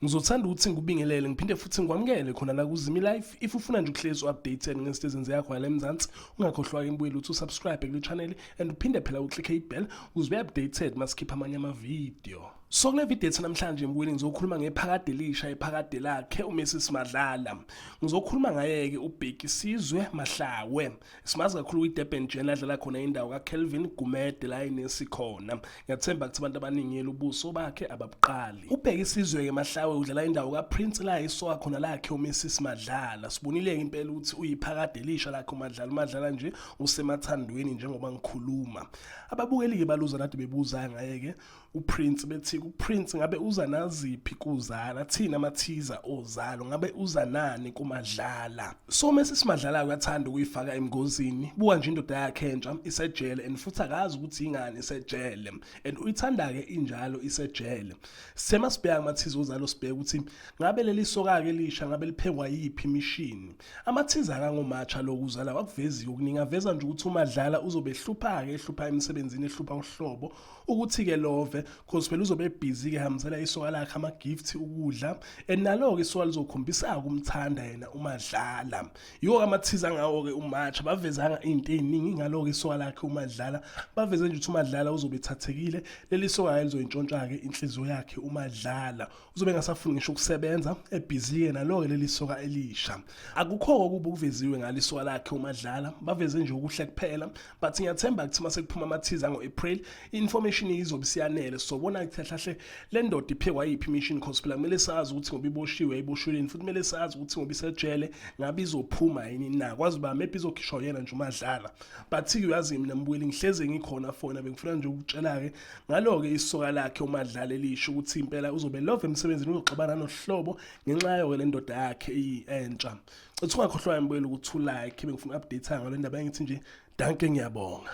Ngizothanda ukuthi ngikubingelele ngiphinde futhi ngikwamukele khona la kuZimi Life. If ufuna nje ukuhlezi updated ngezinto ezenzeka la eMzansi, ungakhohlwa imbuyelo uthi usubscribe kule channel and uphinde phela uclick ibell ukuze ube updated masikhipha amanye ama-video. So kule video ethu namhlanje mbuyeni ngizokhuluma ngephakade elisha ephakade lakhe uMrs Madlala. Ngizokhuluma ngaye-ke ubheki Sizwe Mahlawe. Simazi kakhulu kwi-Durban Journal adlala khona indawo kaKelvin Gumede la inesikhona. Ngiyathemba ukuthi abantu abaningi ubuso bakhe ababuqali. Ubheki Sizwe-ke Mahlawe udlala indawo kaPrince la isoka khona lakhe uMrs Madlala. Sibonile impela ukuthi uyiphakade elisha lakhe uMadlala. uMadlala nje usemathandweni njengoba ngikhuluma. Ababukeli-ke baluza nade bebuza ngaye-ke uPrince bethi uPrince ngabe uza naziphi kuzala thina ama-teaser Uzalo ngabe uza nani kuMadlala. So Mrs Madlala uyathanda ukuyifaka emgozini, buka nje indoda yakhe entsha isejele and futhi akazi ukuthi ingane isejele and uyithanda-ke injalo isejele. Sema sibheka ama-teaser Uzalo sibheke ukuthi ngabe leli soka-ke elisha ngabe liphekwa yiphi imishini. Ama-teaser kangomatsha lo Uzalo akuveziwe okuningi, aveza nje ukuthi uMadlala uzobe ehlupha-ke ehlupha emsebenzini ehlupha uhlobo ukuthi-ke love cause phela uzobe busy-ke hambisela isoka lakhe ama-gift ukudla and nalo-ke isoka lizokhombisa ukumthanda yena uMadlala. Yiwo ama-teaser ngawo-ke umatsha bavezanga into ey'ningi ngalo-ke isoka lakhe uMadlala, baveze nje ukuthi uMadlala uzobe ethathekile, leli soka lizoyintshontsha-ke inhliziyo yakhe uMadlala, uzobe engasafuni ngisho ukusebenza ebhizi-ke nalo-ke leli soka elisha. Akukho kuba kuveziwe ngalo isoka lakhe uMadlala, baveze nje ukuhle kuphela but ngiyathemba ukuthi mase kuphuma ama-teaser ngo-April information izobe siyanele sobona ukuthi le ndoda iphekwa yiphi imishini cause phela kumele sazi ukuthi ngoba iboshiwe iboshweleni futhi kumele sazi ukuthi ngoba isejele ngabe izophuma yini na kwazi uba maybe izokhishwa yena nje uMadlala. But-ke uyazi mina mbuyeli ngihleze ngikhona fona bengifuna nje ukutshela-ke ngalo-ke isoka lakhe uMadlala elisho ukuthi impela uzobe love emsebenzini uzoxabana nohlobo ngenxa yayo le ndoda yakhe entsha. Ungakhohlwa mbuyeli ukuthi ulike bengifuna update ngalo ndaba engithi nje danke ngiyabonga.